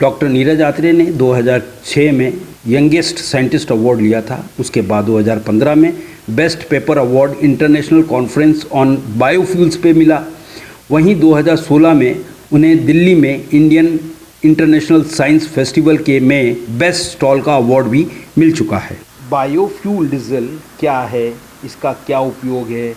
Doctor Neeraj Atreya ने 2006 में youngest scientist award लिया था। उसके बाद 2015 में best paper award international conference on biofuels पे मिला। वहीं 2016 में उन्हें दिल्ली में इंडियन इंटरनेशनल साइंस फेस्टिवल के में बेस्ट स्टॉल का अवार्ड भी मिल चुका है। बायोफ्यूल डीजल क्या है, इसका क्या उपयोग है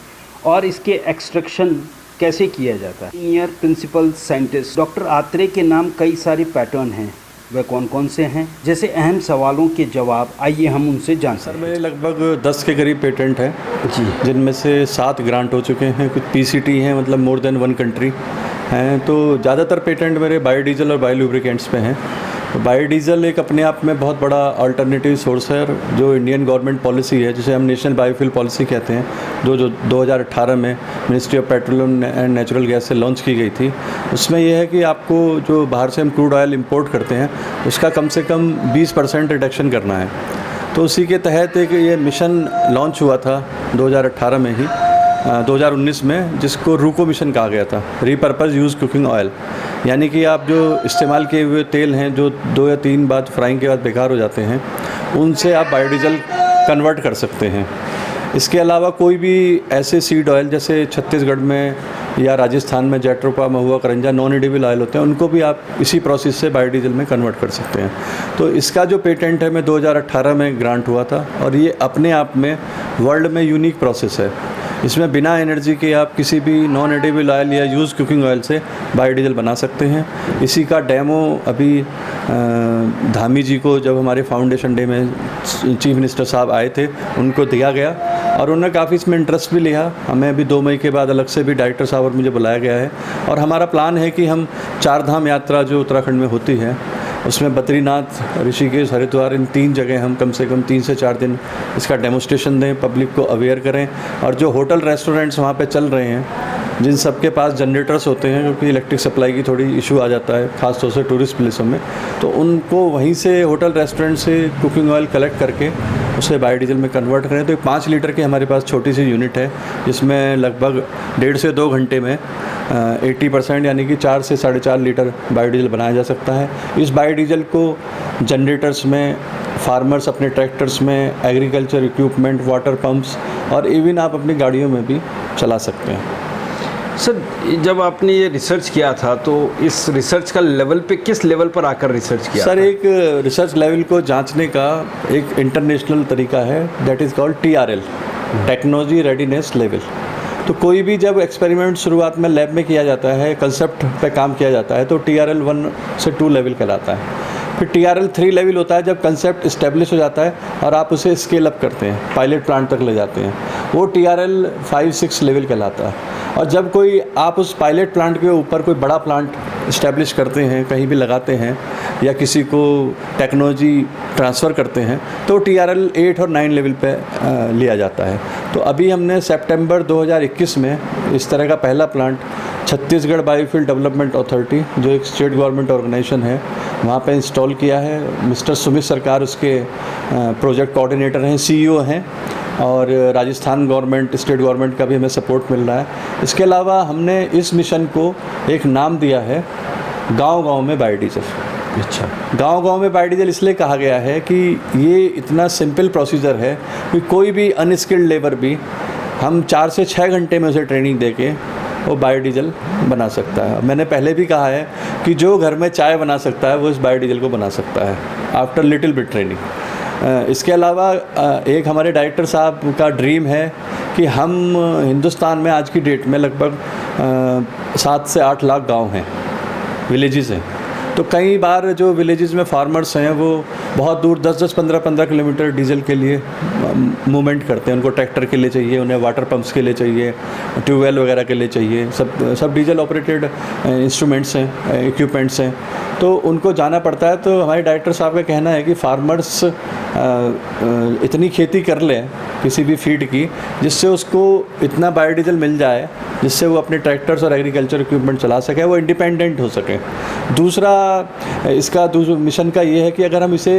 और इसके एक्सट्रैक्शन कैसे किया जाता है। Senior principal scientist doctor Atreya के नाम कई सारे पैटर्न हैं, वह कौन कौन से हैं, जैसे अहम सवालों के जवाब आइए हम उनसे जान सकते हैं। सर, मेरे लगभग 10 के करीब पेटेंट हैं जी, जिनमें से 7 ग्रांट हो चुके हैं। कुछ पीसीटी हैं, मतलब मोर देन 1 कंट्री हैं। तो ज़्यादातर पेटेंट मेरे बायोडीजल और बायोलुब्रिकेंट्स पे हैं। तो बायोडीजल एक अपने आप में बहुत बड़ा अल्टरनेटिव सोर्स है, जो इंडियन गवर्नमेंट पॉलिसी है, जिसे हम नेशनल बायोफ्यूल पॉलिसी कहते हैं, जो 2018 में ministry of petroleum and natural gas से लॉन्च की गई थी। उसमें यह है कि आपको जो बाहर से हम क्रूड ऑयल इंपोर्ट करते हैं उसका कम से कम 20% रिडक्शन करना है। तो उसी के तहत एक ये मिशन लॉन्च हुआ था 2018 में ही 2019 में, जिसको रूको मिशन कहा गया था, रीपर्पज़ यूज़ कुकिंग ऑयल। यानी कि आप जो इस्तेमाल किए हुए तेल हैं, जो 2 या 3 बार फ्राइंग के बाद बेकार हो जाते हैं, उनसे आप बायोडीजल कन्वर्ट कर सकते हैं। इसके अलावा कोई भी ऐसे सीड ऑयल, जैसे छत्तीसगढ़ में या राजस्थान में जेट्रोपा, महुआ, करंजा नॉन एडिबल ऑयल होते हैं, उनको भी आप इसी प्रोसेस से बायोडीजल में कन्वर्ट कर सकते हैं। तो इसका जो पेटेंट है मैं 2018 में ग्रांट हुआ था, और ये अपने आप में वर्ल्ड में यूनिक प्रोसेस है। इसमें बिना एनर्जी के आप किसी भी नॉन एडिबल ऑयल या यूज़ कुकिंग ऑयल से बायोडीजल बना सकते हैं। इसी का डेमो अभी धामी जी को, जब हमारे फाउंडेशन डे में चीफ मिनिस्टर साहब आए थे, उनको दिया गया और उन्होंने काफ़ी इसमें इंटरेस्ट भी लिया। हमें अभी 2 मई के बाद अलग से भी डायरेक्टर साहब और मुझे बुलाया गया है, और हमारा प्लान है कि हम 4 धाम यात्रा जो उत्तराखंड में होती है, उसमें बद्रीनाथ, ऋषिकेश, हरिद्वार, इन 3 जगह हम कम से कम 3 से 4 दिन इसका डेमोस्ट्रेशन दें, पब्लिक को अवेयर करें। और जो होटल रेस्टोरेंट्स वहाँ पे चल रहे हैं, जिन सब के पास जनरेटर्स होते हैं, क्योंकि इलेक्ट्रिक सप्लाई की थोड़ी इशू आ जाता है ख़ास तौर से टूरिस्ट प्लेसों में, तो उनको वहीं से होटल रेस्टोरेंट से कुकिंग ऑयल कलेक्ट करके उसे बायोडीजल में कन्वर्ट करें। तो 5 लीटर की हमारे पास छोटी सी यूनिट है, जिसमें लगभग 1.5 से 2 घंटे में 80% यानी कि 4 से 4.5 लीटर बायोडीजल बनाया जा सकता है। इस बायोडीजल को जनरेटर्स में, फार्मर्स अपने ट्रैक्टर्स में, एग्रीकल्चर इक्विपमेंट, वाटर पंप्स और इवन आप अपनी गाड़ियों में भी चला सकते हैं। सर, जब आपने ये रिसर्च किया था तो इस रिसर्च का लेवल पे किस लेवल पर आकर रिसर्च किया सर था? एक रिसर्च लेवल को जांचने का एक इंटरनेशनल तरीका है, that is called TRL, technology readiness level. तो कोई भी जब एक्सपेरिमेंट शुरुआत में लैब में किया जाता है, कंसेप्ट पे काम किया जाता है, तो TRL 1 से 2 लेवल कहलाता है। फिर TRL 3 लेवल होता है जब कंसेप्ट इस्टेब्लिश हो जाता है और आप उसे स्केल अप करते हैं, पायलट प्लांट तक ले जाते हैं, वो TRL 5-6 लेवल कहलाता है। और जब कोई आप उस पायलट प्लांट के ऊपर कोई बड़ा प्लांट इस्टेब्लिश करते हैं, कहीं भी लगाते हैं या किसी को टेक्नोलॉजी ट्रांसफ़र करते हैं, तो TRL 8 और 9 लेवल पे लिया जाता है। तो अभी हमने सितंबर 2021 में इस तरह का पहला plant Chhattisgarh biofuel development authority, जो एक स्टेट गवर्नमेंट ऑर्गेनाइजेशन है, वहाँ पे इंस्टॉल किया है। मिस्टर सुमित सरकार उसके प्रोजेक्ट कोऑर्डिनेटर हैं, CEO हैं, और राजस्थान गवर्नमेंट, स्टेट गवर्नमेंट का भी हमें सपोर्ट मिल रहा है। इसके अलावा हमने इस मिशन को एक नाम दिया है गांव-गांव में बायोडीजल। अच्छा, गांव-गांव में बायोडीजल इसलिए कहा गया है कि ये इतना सिंपल प्रोसीजर है कि कोई भी अनस्किल्ड लेबर भी हम 4 से 6 घंटे में उसे ट्रेनिंग देके वो बायोडीजल बना सकता है। मैंने पहले भी कहा है कि जो घर में चाय बना सकता है वो इस बायोडीजल को बना सकता है आफ्टर लिटिल बिट ट्रेनिंग। इसके अलावा एक हमारे डायरेक्टर साहब का ड्रीम है कि हम हिंदुस्तान में आज की डेट में लगभग 7 से 8 लाख गांव हैं, विलेजेस हैं। तो कई बार जो विलेजेस में फार्मर्स हैं वो बहुत दूर 10-10, 15-15 किलोमीटर डीजल के लिए मूवमेंट करते हैं। उनको ट्रैक्टर के लिए चाहिए, उन्हें वाटर पंप्स के लिए चाहिए, ट्यूबवेल वगैरह के लिए चाहिए, सब डीजल ऑपरेटेड इंस्ट्रूमेंट्स हैं, इक्विपमेंट्स हैं, तो उनको जाना पड़ता है। तो हमारे डायरेक्टर साहब का कहना है कि फार्मर्स इतनी खेती कर लें किसी भी फीड की, जिससे उसको इतना बायोडीजल मिल जाए जिससे वो अपने ट्रैक्टर्स और एग्रीकल्चर इक्विपमेंट चला सके, वो इंडिपेंडेंट हो सके। दूसरा इसका मिशन का ये है कि अगर हम इसे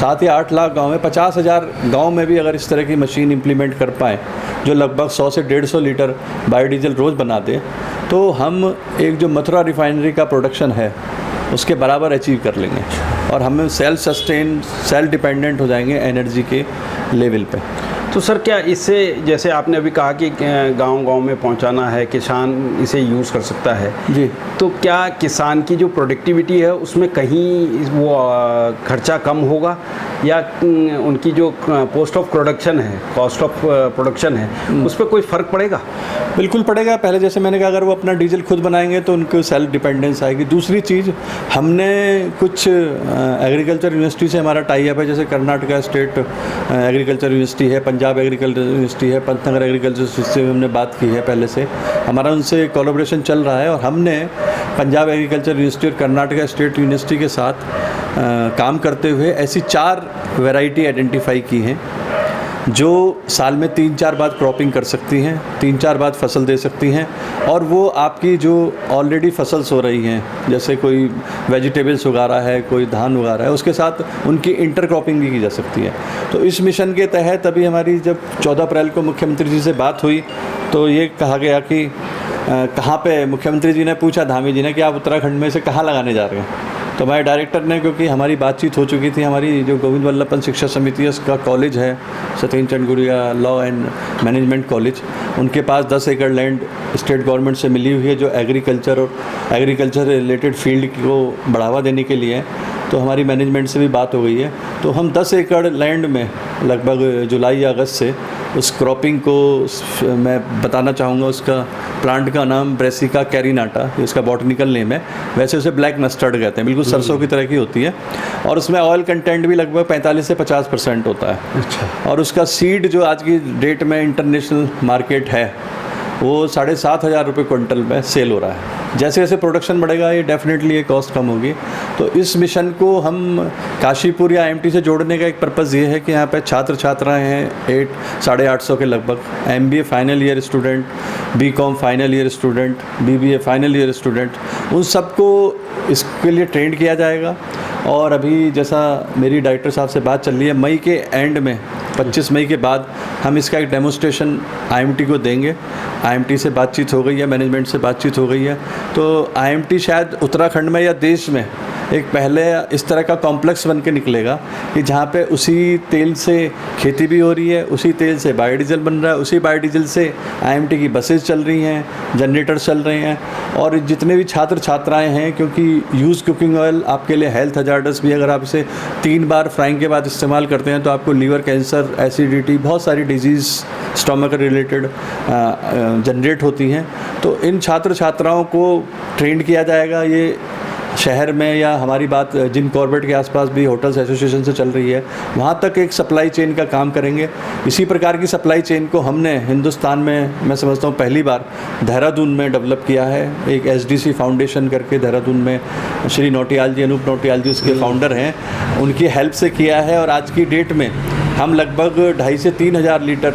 7 या 8 लाख गाँव में, 50,000 गाँव में भी अगर इस तरह की मशीन इम्प्लीमेंट कर पाएँ, जो लगभग 100 से 150 लीटर बायोडीजल रोज़ बना दे, तो हम एक जो मथुरा रिफाइनरी का प्रोडक्शन है उसके बराबर अचीव कर लेंगे और हम सेल्फ सस्टेन, सेल्फ डिपेंडेंट हो जाएंगे एनर्जी के लेवल पे। तो सर क्या इससे, जैसे आपने अभी कहा कि गांव-गांव में पहुंचाना है, किसान इसे यूज़ कर सकता है जी, तो क्या किसान की जो प्रोडक्टिविटी है उसमें कहीं वो खर्चा कम होगा या उनकी जो कॉस्ट ऑफ प्रोडक्शन है, कॉस्ट ऑफ प्रोडक्शन है, उस पर कोई फ़र्क पड़ेगा? बिल्कुल पड़ेगा। पहले जैसे मैंने कहा, अगर वो अपना डीजल खुद बनाएंगे तो उनको सेल्फ डिपेंडेंस आएगी। दूसरी चीज़, हमने कुछ एग्रीकल्चर यूनिवर्सिटी से हमारा टाई अप है, जैसे कर्नाटका स्टेट एग्रीकल्चर यूनिवर्सिटी है, पंजाब एग्रीकल्चर यूनिवर्सिटी है, पंतनगर एग्रीकल्चर यूनिवर्सिटी से हमने बात की है पहले से, हमारा उनसे कोलैबोरेशन चल रहा है और हमने पंजाब एग्रीकल्चर यूनिवर्सिटी और कर्नाटका स्टेट यूनिवर्सिटी के साथ काम करते हुए ऐसी 4 वैरायटी आइडेंटिफाई की हैं जो साल में 3-4 बार क्रॉपिंग कर सकती हैं, 3-4 बार फसल दे सकती हैं और वो आपकी जो ऑलरेडी फसल्स हो रही हैं, जैसे कोई वेजिटेबल्स उगा रहा है, कोई धान उगा रहा है, उसके साथ उनकी इंटर क्रॉपिंग भी की जा सकती है। तो इस मिशन के तहत अभी हमारी जब 14 अप्रैल को मुख्यमंत्री जी से बात हुई तो ये कहा गया कि कहाँ पे, मुख्यमंत्री जी ने पूछा धामी जी ने कि आप उत्तराखंड में से कहाँ लगाने जा रहे हैं। तो हमारे डायरेक्टर ने, क्योंकि हमारी बातचीत हो चुकी थी, हमारी जो गोविंद वल्लभ पंत शिक्षा समिति है उसका कॉलेज है सत्येंद्र चंद गुड़िया लॉ एंड मैनेजमेंट कॉलेज, उनके पास 10 एकड़ लैंड स्टेट गवर्नमेंट से मिली हुई है जो एग्रीकल्चर और एग्रीकल्चर रिलेटेड फील्ड को बढ़ावा देने के लिए है। तो हमारी मैनेजमेंट से भी बात हो गई है, तो हम 10 एकड़ लैंड में लगभग जुलाई या अगस्त से उस क्रॉपिंग को, मैं बताना चाहूँगा उसका प्लांट का नाम ब्रेसिका कैरिनाटा, इसका बॉटनिकल नेम है, वैसे उसे ब्लैक मस्टर्ड कहते हैं, बिल्कुल सरसों की तरह की होती है और उसमें ऑयल कंटेंट भी लगभग 45 से 50% होता है। अच्छा। और उसका सीड जो आज की डेट में इंटरनेशनल मार्केट है वो 7,500 रुपये क्विंटल में सेल हो रहा है। जैसे जैसे प्रोडक्शन बढ़ेगा ये डेफिनेटली ये कॉस्ट कम होगी। तो इस मिशन को हम काशीपुर या IMT से जोड़ने का एक पर्पज़ ये है कि यहाँ पे छात्र छात्राएं हैं 800-850 के लगभग, MBA final year student, BCom final year student, BBA final year student, उन सबको इसके लिए ट्रेंड किया जाएगा। और अभी जैसा मेरी डायरेक्टर साहब से बात चल रही है, मई के एंड में 25 मई के बाद हम इसका एक डेमोस्ट्रेशन IMT को देंगे। IMT से बातचीत हो गई है, मैनेजमेंट से बातचीत हो गई है, तो IMT शायद उत्तराखंड में या देश में एक पहले इस तरह का कॉम्प्लेक्स बन के निकलेगा कि जहाँ पे उसी तेल से खेती भी हो रही है, उसी तेल से बायोडीजल बन रहा है, उसी बायोडीजल से IMT की बसेस चल रही हैं, जनरेटर चल रहे हैं और जितने भी छात्र छात्राएं हैं, क्योंकि यूज़ कुकिंग ऑयल आपके लिए हेल्थ हजार्डस भी, अगर आप इसे 3 बार फ्राइंग के बाद इस्तेमाल करते हैं तो आपको लीवर कैंसर, एसिडिटी, बहुत सारी डिजीज़ स्टमक रिलेटेड जनरेट होती हैं। तो इन छात्र छात्राओं को ट्रेंड किया जाएगा। ये शहर में या हमारी बात जिन कॉर्बेट के आसपास भी होटल्स एसोसिएशन से चल रही है, वहाँ तक एक सप्लाई चेन का काम करेंगे। इसी प्रकार की सप्लाई चेन को हमने हिंदुस्तान में, मैं समझता हूँ पहली बार देहरादून में डेवलप किया है। एक SDC फाउंडेशन करके देहरादून में श्री नौटियाल जी, अनूप नौटियाल जी उसके फाउंडर हैं, उनकी हेल्प से किया है और आज की डेट में हम लगभग 2,500 से 3,000 litre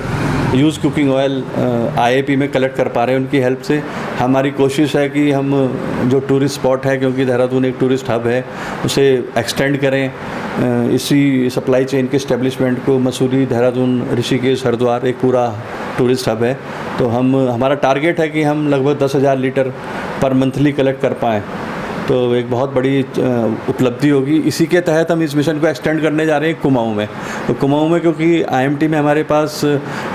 use cooking oil IAP में कलेक्ट कर पा रहे हैं उनकी हेल्प से। हमारी कोशिश है कि हम जो टूरिस्ट स्पॉट है, क्योंकि देहरादून एक टूरिस्ट हब है, उसे एक्सटेंड करें। इसी सप्लाई चेन के इस्टेब्लिशमेंट को मसूरी, देहरादून, ऋषिकेश, हरिद्वार एक पूरा टूरिस्ट हब है। तो हमारा टारगेट है कि हम लगभग 10,000 लीटर पर मंथली कलेक्ट कर पाएँ, तो एक बहुत बड़ी उपलब्धि होगी। इसी के तहत हम इस मिशन को एक्सटेंड करने जा रहे हैं कुमाऊं में। तो कुमाऊं में क्योंकि IMT में हमारे पास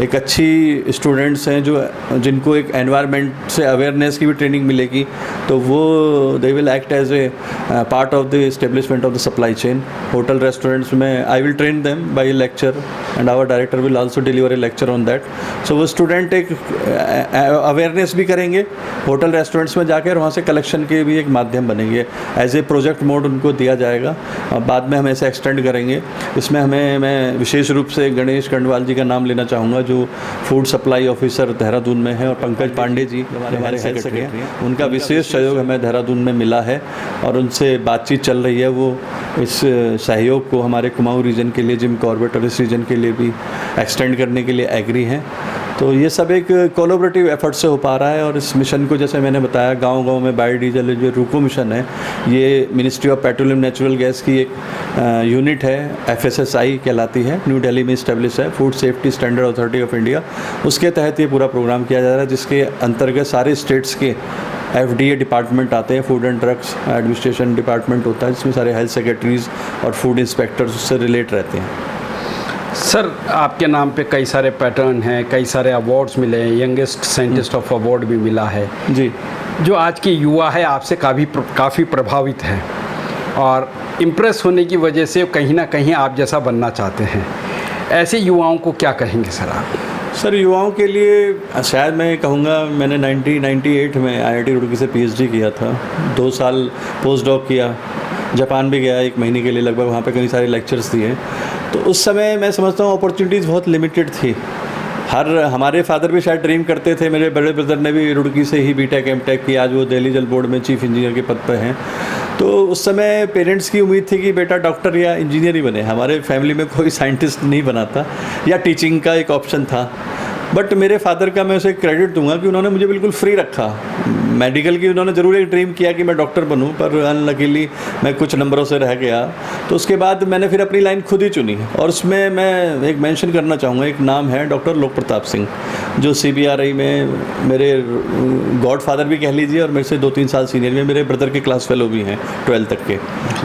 एक अच्छी स्टूडेंट्स हैं जो जिनको एक एनवायरनमेंट से अवेयरनेस की भी ट्रेनिंग मिलेगी, तो वो they will act as a part of the establishment of the supply chain. Hotel restaurants में I will train them by lecture and our director will also deliver a lecture on that. So वो student एक awareness भी करेंगे hotel restaurants में जाकर, वहाँ से collection के भी एक माध्यम बनेंगे। एज ए प्रोजेक्ट मोड उनको दिया जाएगा और बाद में हम ऐसे एक्सटेंड करेंगे। इसमें मैं विशेष रूप से गणेश कंडवाल जी का नाम लेना चाहूँगा जो फूड सप्लाई ऑफिसर देहरादून में है, और पंकज पांडे जी हमारे हेल्थ सेक्रेटरी हैं। उनका विशेष सहयोग हमें देहरादून में मिला है और उनसे बातचीत चल रही है। वो इस सहयोग को हमारे कुमाऊं रीजन के लिए, जिम कॉर्बेट और इस रीजन के लिए भी एक्सटेंड करने के लिए एग्री हैं। तो ये सब एक कोलैबोरेटिव एफर्ट से हो पा रहा है। और इस मिशन को जैसे मैंने बताया, गांव-गांव में बायोडीजल जो रूको मिशन है, ये ministry of petroleum natural gas की एक यूनिट है, FSSI कहलाती है, न्यू दिल्ली में इस्टेब्लिश है, food safety standard authority of India. उसके तहत ये पूरा प्रोग्राम किया जा रहा है, जिसके अंतर्गत सारे स्टेट्स के FDA डिपार्टमेंट आते हैं, food and drugs administration department होता है, जिसमें सारे हेल्थ सेक्रेटरीज और फूड इंस्पेक्टर्स उससे रिलेट रहते हैं। सर, आपके नाम पे कई सारे पैटर्न हैं, कई सारे अवार्ड्स मिले हैं, यंगेस्ट साइंटिस्ट ऑफ अवार्ड भी मिला है। जी। जो आज के युवा है आपसे काफ़ी प्रभावित है और इम्प्रेस होने की वजह से कहीं ना कहीं आप जैसा बनना चाहते हैं। ऐसे युवाओं को क्या कहेंगे सर आप? सर, युवाओं के लिए शायद मैं कहूँगा, मैंने 1998 में IIT रुड़की से PhD किया था, 2 साल पोस्ट डॉक किया, जापान भी गया 1 महीने के लिए लगभग, वहाँ पे कई सारे लेक्चर्स दिए। तो उस समय मैं समझता हूँ अपॉर्चुनिटीज़ बहुत लिमिटेड थी। हमारे फादर भी शायद ड्रीम करते थे, मेरे बड़े ब्रदर ने भी रुड़की से ही BTech M.Tech की, आज वो दिल्ली जल बोर्ड में चीफ इंजीनियर के पद पर हैं। तो उस समय पेरेंट्स की उम्मीद थी कि बेटा डॉक्टर या इंजीनियर ही बने, हमारे फैमिली में कोई साइंटिस्ट नहीं बना था, या टीचिंग का एक ऑप्शन था। बट मेरे फादर का मैं उसे क्रेडिट दूंगा कि उन्होंने मुझे बिल्कुल फ्री रखा। मेडिकल की उन्होंने ज़रूर एक ड्रीम किया कि मैं डॉक्टर बनूं, पर अनलकीली मैं कुछ नंबरों से रह गया। तो उसके बाद मैंने फिर अपनी लाइन खुद ही चुनी, और उसमें मैं एक मेंशन करना चाहूँगा, एक नाम है डॉक्टर लोक प्रताप सिंह, जो CBRI में मेरे गॉड फादर भी कह लीजिए, और मेरे से 2-3 साल सीनियर में, मेरे ब्रदर के क्लास फेलो भी हैं 12th तक के।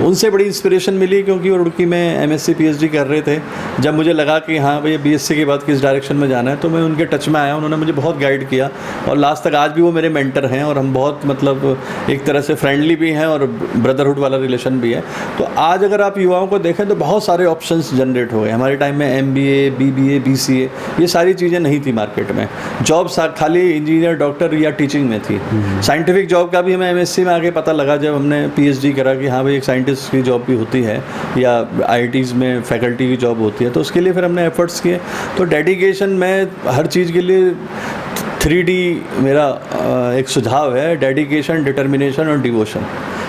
उनसे बड़ी इंस्पिरेशन मिली, क्योंकि वो रुड़की में MSc PhD कर रहे थे। जब मुझे लगा कि हाँ भैया BSc के बाद किस डायरेक्शन में जाना है, तो मैं उनके टच में आया, उन्होंने मुझे बहुत गाइड किया, और लास्ट तक आज भी वो मेरे मेंटर हैं, और हम बहुत मतलब एक तरह से फ्रेंडली भी हैं और ब्रदरहुड वाला रिलेशन भी है। तो आज अगर आप युवाओं को देखें तो बहुत सारे ऑप्शंस जनरेट हो गए। हमारे टाइम में MBA, BBA, BCA ये सारी चीज़ें नहीं थी मार्केट में। जॉब्स खाली इंजीनियर, डॉक्टर या टीचिंग में थी। साइंटिफिक जॉब का भी हमें MSc में आगे पता लगा, जब हमने PhD करा, कि हाँ भाई एक साइंटिस्ट की जॉब भी होती है, या IITs में फैकल्टी की जॉब होती है। तो उसके लिए फिर हमने एफर्ट्स किए। तो डेडिकेशन, मैं हर चीज़ के लिए 3D मेरा एक सुझाव है, डेडिकेशन, डिटर्मिनेशन और डिवोशन।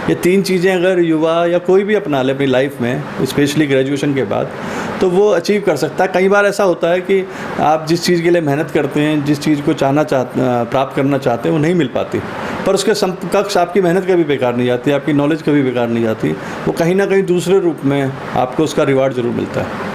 ये 3 चीज़ें अगर युवा या कोई भी अपना ले अपनी लाइफ में, स्पेशली ग्रेजुएशन के बाद, तो वो अचीव कर सकता है। कई बार ऐसा होता है कि आप जिस चीज़ के लिए मेहनत करते हैं, जिस चीज़ को प्राप्त करना चाहते हैं, वो नहीं मिल पाती, पर उसके समकक्ष आपकी मेहनत कभी बेकार नहीं जाती, आपकी नॉलेज कभी बेकार नहीं जाती। वो कहीं ना कहीं दूसरे रूप में आपको उसका रिवार्ड ज़रूर मिलता है।